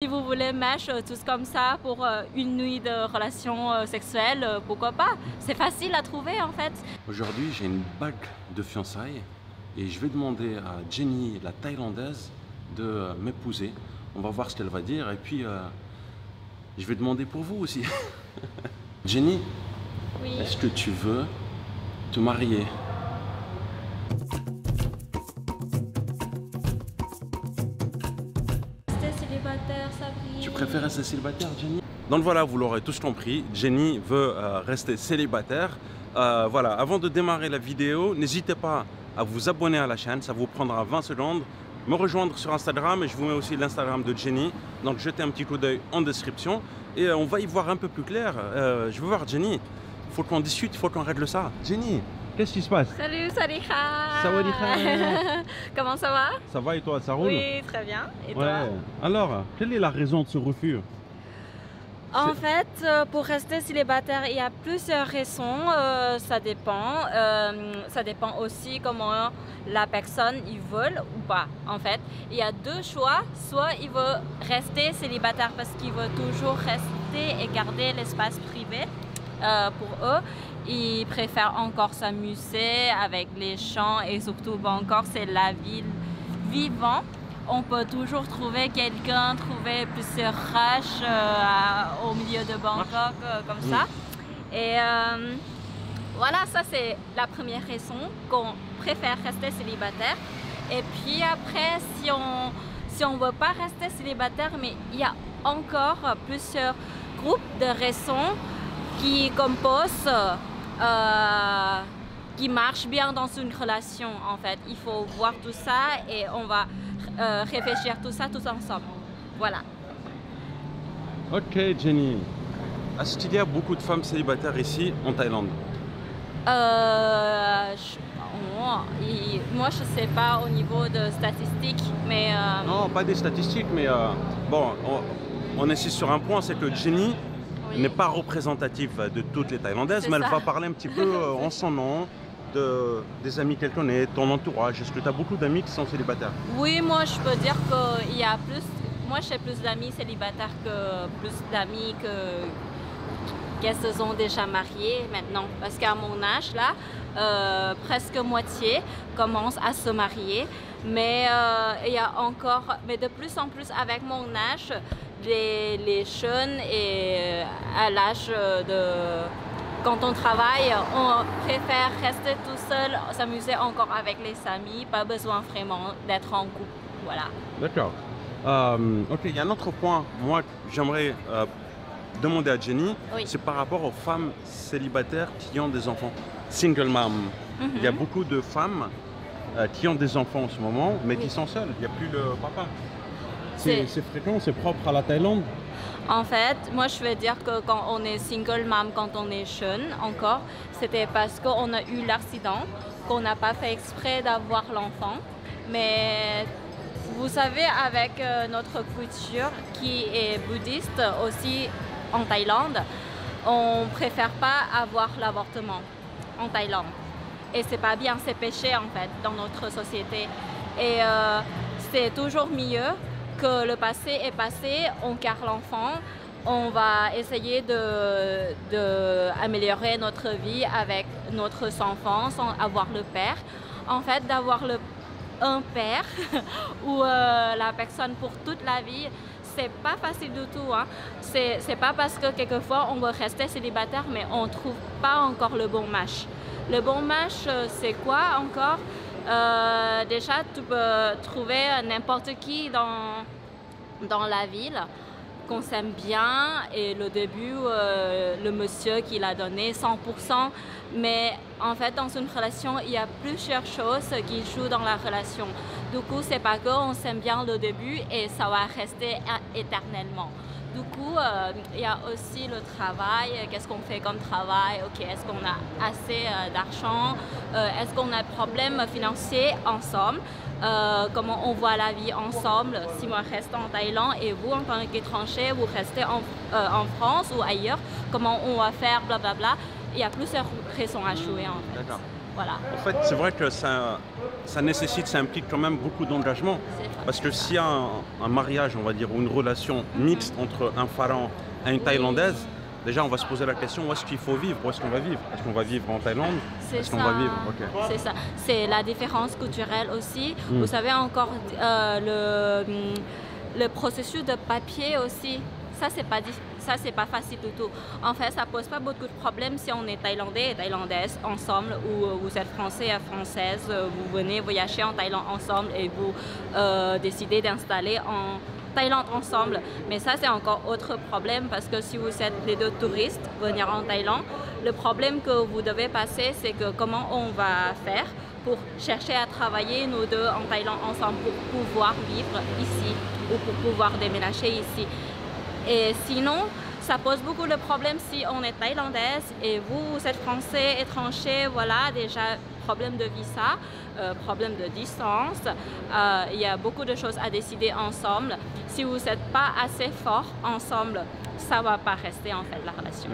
vous voulez match tous comme ça pour une nuit de relation sexuelle, pourquoi pas? C'est facile à trouver en fait. Aujourd'hui, j'ai une bague de fiançailles et je vais demander à Jenny, la Thaïlandaise, de m'épouser. On va voir ce qu'elle va dire et puis je vais demander pour vous aussi. Jenny, Oui. est-ce que tu veux te marier? Rester célibataire, ça brille. Tu préfères rester célibataire, Jenny? Donc voilà, vous l'aurez tous compris, Jenny veut rester célibataire. Voilà, avant de démarrer la vidéo, n'hésitez pas à vous abonner à la chaîne, ça vous prendra 20 secondes. Me rejoindre sur Instagram et je vous mets aussi l'Instagram de Jenny. Donc jetez un petit coup d'œil en description et on va y voir un peu plus clair. Je veux voir Jenny, il faut qu'on discute, il faut qu'on règle ça. Jenny, qu'est-ce qui se passe? Salut, sawadee-kha. Sawadee-kha. Comment ça va? Ça va et toi, ça roule? Oui, très bien. Et toi? Ouais. Alors, quelle est la raison de ce refus? En fait, pour rester célibataire, il y a plusieurs raisons. Ça dépend. Ça dépend aussi comment la personne il veut ou pas. En fait, il y a deux choix. Soit il veut rester célibataire parce qu'il veut toujours rester et garder l'espace privé pour eux. Ils préfèrent encore s'amuser avec les champs et surtout encore c'est la ville vivante. On peut toujours trouver quelqu'un, trouver plusieurs rushs au milieu de Bangkok, comme ça. Et voilà, ça c'est la première raison qu'on préfère rester célibataire. Et puis après, si on veut pas rester célibataire, mais il y a encore plusieurs groupes de raisons qui composent, qui marchent bien dans une relation en fait. Il faut voir tout ça et on va réfléchir tout ça tous ensemble. Voilà. Ok Jenny. Est-ce qu'il y a beaucoup de femmes célibataires ici en Thaïlande? Moi je sais pas au niveau de statistiques, mais... Non, pas des statistiques, mais bon, on insiste sur un point, c'est que Jenny n'est pas représentative de toutes les Thaïlandaises, mais elle va parler un petit peu en son nom. Des amis qu'elle connaît, ton entourage. Est-ce que tu as beaucoup d'amis qui sont célibataires? Oui, moi je peux dire qu'il y a plus... Moi j'ai plus d'amis célibataires que plus d'amis qui se sont déjà mariés maintenant. Parce qu'à mon âge là, presque moitié commencent à se marier. Mais il y a encore... Mais de plus en plus avec mon âge, les jeunes et à l'âge de... Quand on travaille, on préfère rester tout seul, s'amuser encore avec les amis, pas besoin vraiment d'être en couple. Voilà. D'accord. Ok, il y a un autre point, moi, j'aimerais demander à Jenny, c'est par rapport aux femmes célibataires qui ont des enfants. Single mom. Il y a beaucoup de femmes qui ont des enfants en ce moment, mais qui sont seules. Il n'y a plus le papa. C'est fréquent, c'est propre à la Thaïlande. En fait, moi je veux dire que quand on est single mom, quand on est jeune encore, c'était parce qu'on a eu l'accident, qu'on n'a pas fait exprès d'avoir l'enfant. Mais vous savez, avec notre culture qui est bouddhiste aussi en Thaïlande, on ne préfère pas avoir l'avortement en Thaïlande. Et c'est pas bien, c'est péché en fait dans notre société. Et c'est toujours mieux que le passé est passé, on garde l'enfant, on va essayer d'améliorer notre vie avec notre enfant sans avoir le père. En fait, d'avoir un père ou la personne pour toute la vie, c'est pas facile du tout. Hein. C'est pas parce que quelquefois on veut rester célibataire mais on trouve pas encore le bon match. Le bon match, c'est quoi encore? Déjà, tu peux trouver n'importe qui dans la ville qu'on s'aime bien et le début, le monsieur qui l'a donné 100%. Mais en fait, dans une relation, il y a plusieurs choses qui jouent dans la relation. Du coup, c'est pas qu'on s'aime bien le début et ça va rester éternellement. Du coup, il y a aussi le travail. Qu'est-ce qu'on fait comme travail? Ok, est-ce qu'on a assez d'argent? Est-ce qu'on a des problèmes financiers ensemble? Comment on voit la vie ensemble? Si moi je reste en Thaïlande et vous en tant qu'étranger, vous restez en France ou ailleurs, comment on va faire, blablabla. Il y a plusieurs raisons à jouer en fait. D'accord. Voilà. En fait, c'est vrai que ça nécessite, ça implique quand même beaucoup d'engagement. Parce que s'il y a un mariage, on va dire, ou une relation mixte entre un Pharaon et une Thaïlandaise, déjà on va se poser la question, où est-ce qu'il faut vivre? Où est-ce qu'on va vivre? Est-ce qu'on va vivre en Thaïlande? Est-ce qu'on va vivre? C'est ça. C'est la différence culturelle aussi. Vous savez encore le processus de papier aussi. Ça, c'est pas facile du tout. En fait, ça pose pas beaucoup de problèmes si on est Thaïlandais et Thaïlandaise ensemble, ou vous êtes Français et Française, vous venez voyager en Thaïlande ensemble et vous décidez d'installer en Thaïlande ensemble. Mais ça, c'est encore autre problème parce que si vous êtes les deux touristes venir en Thaïlande, le problème que vous devez passer, c'est que comment on va faire pour chercher à travailler nous deux en Thaïlande ensemble pour pouvoir vivre ici ou pour pouvoir déménager ici. Et sinon, ça pose beaucoup de problèmes si on est thaïlandaise et vous êtes français, étranger, voilà, déjà problème de visa, problème de distance. Il y a beaucoup de choses à décider ensemble. Si vous n'êtes pas assez fort ensemble, ça ne va pas rester en fait la relation.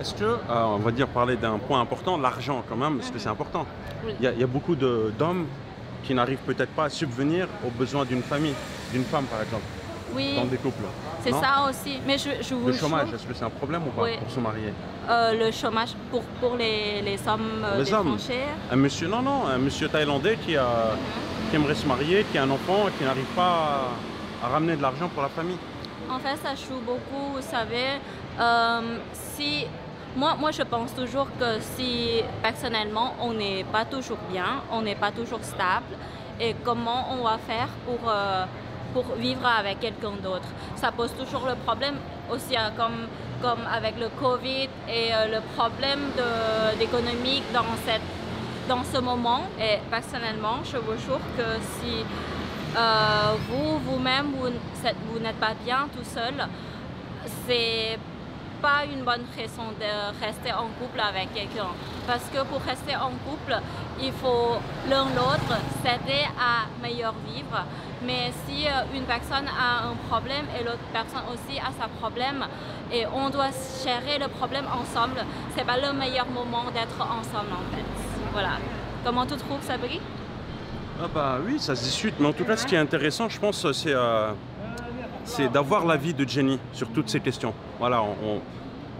Est-ce que, on va dire parler d'un point important, l'argent quand même, parce que c'est important. Oui. Il y a beaucoup d'hommes qui n'arrivent peut-être pas à subvenir aux besoins d'une famille, d'une femme par exemple. Oui, dans des couples. C'est ça aussi. Mais je vous le chômage, est-ce que c'est un problème ou pas pour se marier? Le chômage pour les hommes étrangers. Un monsieur thaïlandais qui aimerait se marier, qui a un enfant et qui n'arrive pas à ramener de l'argent pour la famille. En fait, ça joue beaucoup, vous savez. Moi, je pense toujours que si personnellement, on n'est pas toujours bien, on n'est pas toujours stable, et comment on va faire pour vivre avec quelqu'un d'autre. Ça pose toujours le problème aussi, comme avec le Covid et le problème d'économique dans ce moment. Et personnellement, je vous jure que si vous-même, vous n'êtes pas bien tout seul, c'est pas une bonne raison de rester en couple avec quelqu'un. Parce que pour rester en couple, il faut l'un l'autre s'aider à mieux vivre. Mais si une personne a un problème et l'autre personne aussi a son problème et on doit gérer le problème ensemble, c'est pas le meilleur moment d'être ensemble en fait. Voilà. Comment tu trouves, Sabri? Oui, ça se discute. Mais en tout cas, ce qui est intéressant, je pense, c'est d'avoir l'avis de Jenny sur toutes ces questions. Voilà,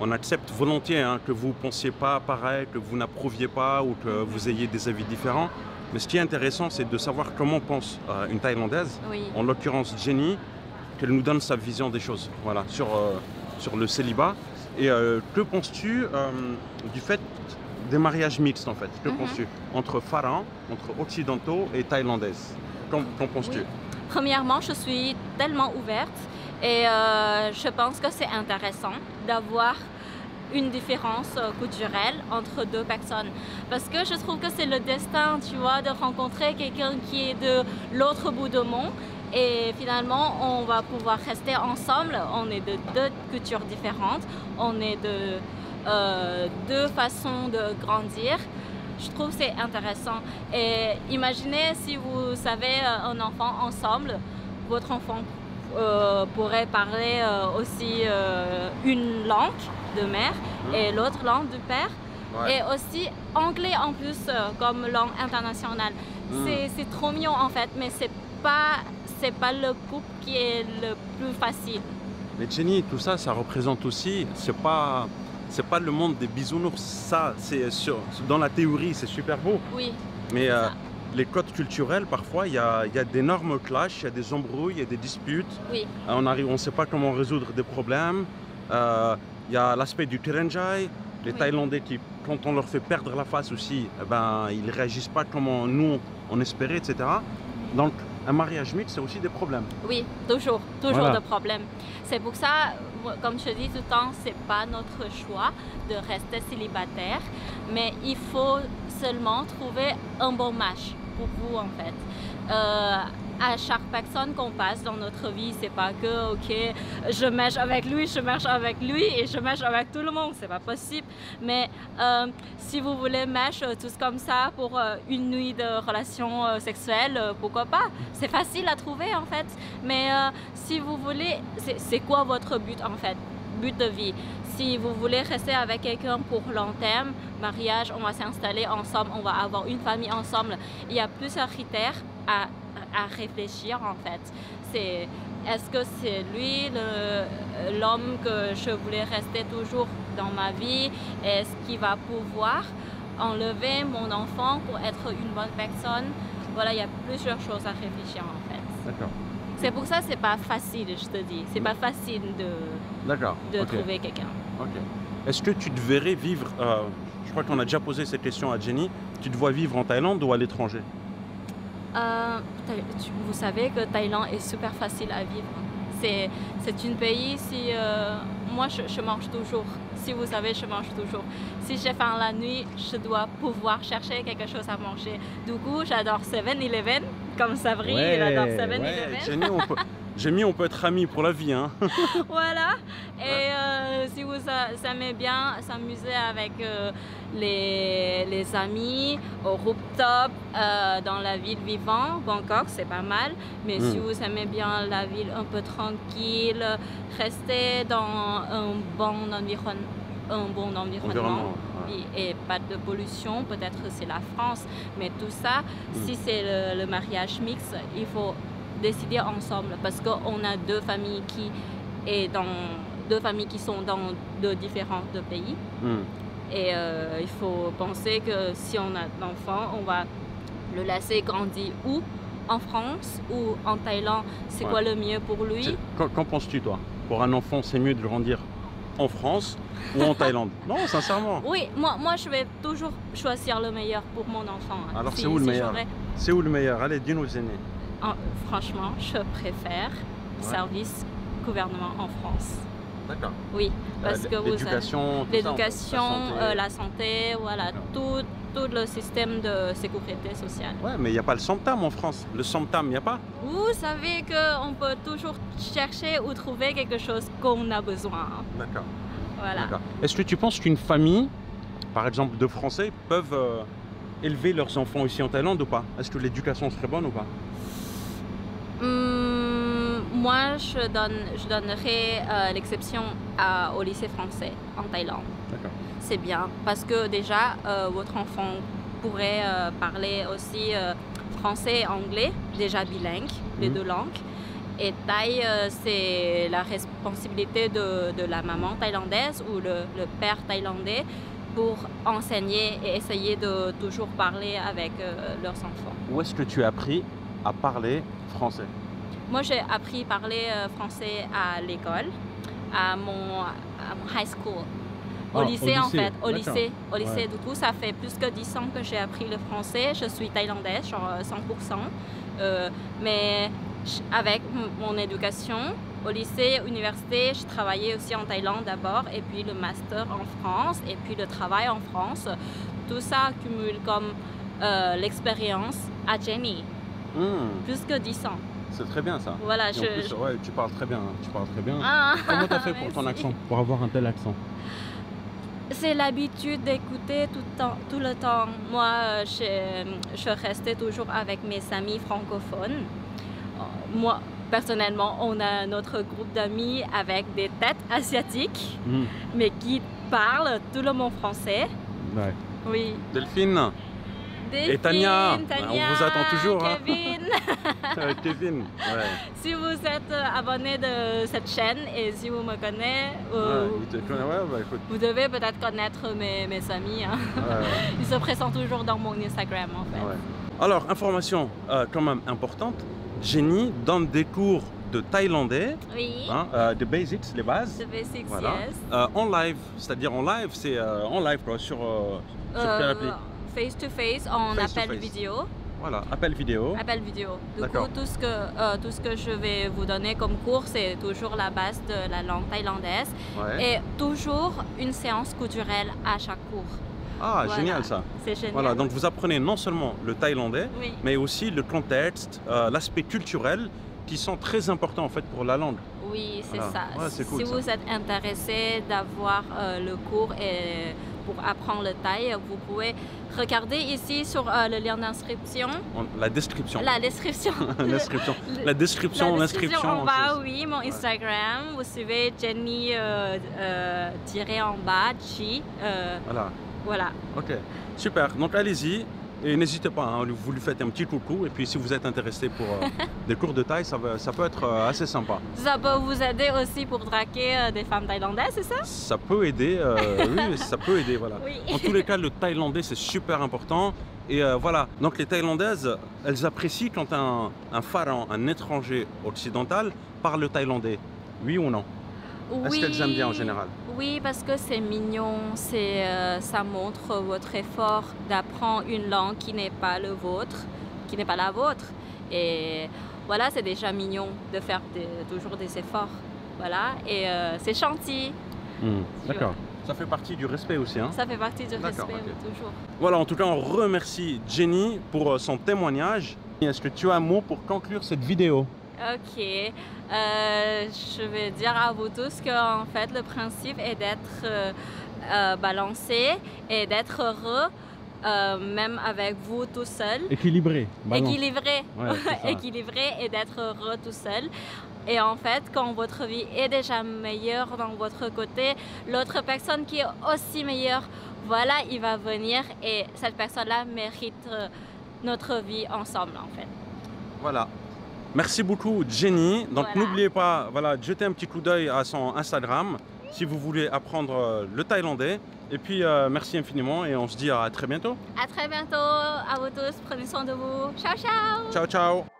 on accepte volontiers que vous ne pensiez pas pareil, que vous n'approuviez pas ou que vous ayez des avis différents. Mais ce qui est intéressant, c'est de savoir comment pense une Thaïlandaise, en l'occurrence Jenny, qu'elle nous donne sa vision des choses, voilà, sur le célibat. Et que penses-tu du fait des mariages mixtes en fait? Que penses-tu entre Pharaons, entre occidentaux et thaïlandaises? Qu'en penses-tu? Premièrement, je suis tellement ouverte et je pense que c'est intéressant d'avoir une différence culturelle entre deux personnes. Parce que je trouve que c'est le destin, tu vois, de rencontrer quelqu'un qui est de l'autre bout du monde. Et finalement, on va pouvoir rester ensemble. On est de deux cultures différentes. On est de deux façons de grandir. Je trouve que c'est intéressant. Et imaginez si vous avez un enfant ensemble, votre enfant pourrait parler aussi une langue de mère et l'autre langue du père. Et aussi anglais en plus comme langue internationale. C'est trop mignon en fait, mais c'est pas le couple qui est le plus facile. Mais Jenny, tout ça, ça représente aussi, c'est pas le monde des bisounours. Ça, dans la théorie, c'est super beau. Oui. Mais les codes culturels, parfois, il y a d'énormes clashs, il y a des embrouilles, il y a des disputes. Oui. On ne sait pas comment résoudre des problèmes. Il y a l'aspect du Tiranjai. Les Thaïlandais, quand on leur fait perdre la face aussi, ils ne réagissent pas comme nous, on espérait, etc. Donc, un mariage mixte, c'est aussi des problèmes. Oui, toujours des problèmes. C'est pour ça, comme je dis tout le temps, c'est pas notre choix de rester célibataire, mais il faut seulement trouver un bon match pour vous en fait. À chaque personne qu'on passe dans notre vie, c'est pas que ok, je marche avec lui et je marche avec tout le monde, c'est pas possible. Mais si vous voulez marcher tous comme ça pour une nuit de relation sexuelle, pourquoi pas? C'est facile à trouver en fait. Mais si vous voulez, c'est quoi votre but en fait? but de vie. Si vous voulez rester avec quelqu'un pour long terme, mariage, on va s'installer ensemble, on va avoir une famille ensemble. Il y a plusieurs critères à réfléchir en fait. Est-ce que c'est lui l'homme que je voulais rester toujours dans ma vie? Est-ce qu'il va pouvoir enlever mon enfant pour être une bonne personne? Voilà, il y a plusieurs choses à réfléchir en fait. D'accord. C'est pour ça que c'est pas facile, je te dis. C'est pas facile de trouver quelqu'un. Ok. Est-ce que tu te verrais vivre, je crois qu'on a déjà posé cette question à Jenny, tu te vois vivre en Thaïlande ou à l'étranger? Vous savez que Thaïlande est super facile à vivre. C'est un pays, moi je mange toujours. Si vous savez, je mange toujours. Si j'ai faim la nuit, je dois pouvoir chercher quelque chose à manger. Du coup, j'adore 7-Eleven, comme Sabri, il adore 7-Eleven. Jenny, on peut être amis pour la vie. Hein. Voilà. Et si vous aimez bien s'amuser avec les amis au rooftop, dans la ville vivante, Bangkok, c'est pas mal. Mais si vous aimez bien la ville un peu tranquille, rester dans un bon environnement. Et pas de pollution, peut-être c'est la France. Mais tout ça, si c'est le mariage mixte, il faut décider ensemble parce qu'on a deux familles qui sont dans deux différents pays. Et il faut penser que si on a l'enfant, on va le laisser grandir où? En France ou en Thaïlande? C'est quoi le mieux pour lui? Qu'en penses-tu toi? Pour un enfant, c'est mieux de grandir en France ou en Thaïlande? Non, sincèrement. Oui, moi je vais toujours choisir le meilleur pour mon enfant. Alors c'est où le meilleur? C'est où le meilleur? Allez, dis-nous, Jenny. Franchement, je préfère service gouvernement en France. D'accord. Oui, parce que l'éducation, la santé, voilà, tout le système de sécurité sociale. Ouais, mais il n'y a pas le Somtam en France. Le Somtam, il n'y a pas? Vous savez qu'on peut toujours chercher ou trouver quelque chose qu'on a besoin. D'accord. Voilà. Est-ce que tu penses qu'une famille, par exemple de Français, peuvent élever leurs enfants ici en Thaïlande ou pas? Est-ce que l'éducation serait bonne ou pas? Moi, je donnerais l'exception au lycée français en Thaïlande. C'est bien parce que déjà, votre enfant pourrait parler aussi français et anglais, déjà bilingue, les deux langues. Et Thaï, c'est la responsabilité de la maman thaïlandaise ou le père thaïlandais pour enseigner et essayer de toujours parler avec leurs enfants. Où est-ce que tu as appris à parler français? Moi, j'ai appris à parler français à l'école, à mon high school. Au lycée, en fait. Au lycée. Du coup, ça fait plus que 10 ans que j'ai appris le français. Je suis thaïlandaise, genre 100%. Mais avec mon éducation, au lycée, université, je travaillais aussi en Thaïlande d'abord, et puis le master en France, et puis le travail en France. Tout ça accumule comme l'expérience à Jenny. Plus que 10 ans. C'est très bien ça. Voilà, tu parles très bien. Ah, comment tu as fait pour ton accent, pour avoir un tel accent? C'est l'habitude d'écouter tout le temps. Moi, je restais toujours avec mes amis francophones. Moi, personnellement, on a notre groupe d'amis avec des têtes asiatiques, mais qui parlent tout le monde français. Ouais. Oui. Delphine. Et Tania, on vous attend toujours. Kevin. Kevin. Ouais. Si vous êtes abonné de cette chaîne et si vous me connaissez, vous devez peut-être connaître mes amis. Hein. Ils se présentent toujours dans mon Instagram en fait. Alors, information quand même importante, Jenny donne des cours de thaïlandais, de basics, les bases. The basics, voilà. Yes. En live, c'est-à-dire en live, c'est en live quoi, sur quelle appli? Face to face, en appel vidéo. Voilà, appel vidéo. Appel vidéo. Du coup, tout ce que je vais vous donner comme cours, c'est toujours la base de la langue thaïlandaise. Et toujours une séance culturelle à chaque cours. Ah, voilà. Génial ça. C'est génial. Voilà, donc vous apprenez non seulement le thaïlandais, mais aussi le contexte, l'aspect culturel qui sont très importants en fait pour la langue. Oui, c'est Voilà. ça. Ouais, c'est cool, Si ça. vous êtes intéressé d'avoir le cours et pour apprendre le thaï, vous pouvez regarder ici sur le lien d'inscription. La description. La description. L'inscription. La description, La l'inscription. description en bas, c'est- oui, mon Instagram. Vous suivez Jenny tiré en bas, Chi. Voilà. Voilà. Ok, super. Donc allez-y et n'hésitez pas, hein, vous lui faites un petit coucou. Et puis si vous êtes intéressé pour des cours de thaï, ça peut être assez sympa. Ça peut vous aider aussi pour draguer des femmes thaïlandaises, c'est ça? Ça peut aider, oui, ça peut aider, voilà. Oui. En tous les cas, le thaïlandais, c'est super important. Et voilà, donc les Thaïlandaises, elles apprécient quand un pharaon, un étranger occidental, parle le thaïlandais. Oui ou non? Est-ce Oui. qu'elles aiment bien en général? Oui, parce que c'est mignon, ça montre votre effort d'apprendre une langue qui n'est pas le vôtre, qui n'est pas la vôtre. Et voilà, c'est déjà mignon de faire toujours des efforts. Voilà, et c'est gentil. D'accord. Ça fait partie du respect aussi, hein? Ça fait partie du respect, ok. oui, toujours. Voilà, en tout cas, on remercie Jenny pour son témoignage. Est-ce que tu as un mot pour conclure cette vidéo? Ok, je vais dire à vous tous que en fait le principe est d'être balancé et d'être heureux, même avec vous tout seul. Équilibré. Équilibré, Ouais, c'est ça. équilibré et d'être heureux tout seul. Et en fait, quand votre vie est déjà meilleure dans votre côté, l'autre personne qui est aussi meilleure, voilà, il va venir et cette personne-là mérite notre vie ensemble en fait. Voilà. Merci beaucoup Jenny. Donc Voilà. n'oubliez pas, voilà, de jeter un petit coup d'œil à son Instagram si vous voulez apprendre le thaïlandais. Et puis merci infiniment et on se dit à très bientôt. À très bientôt, à vous tous, prenez soin de vous. Ciao, ciao! Ciao ciao.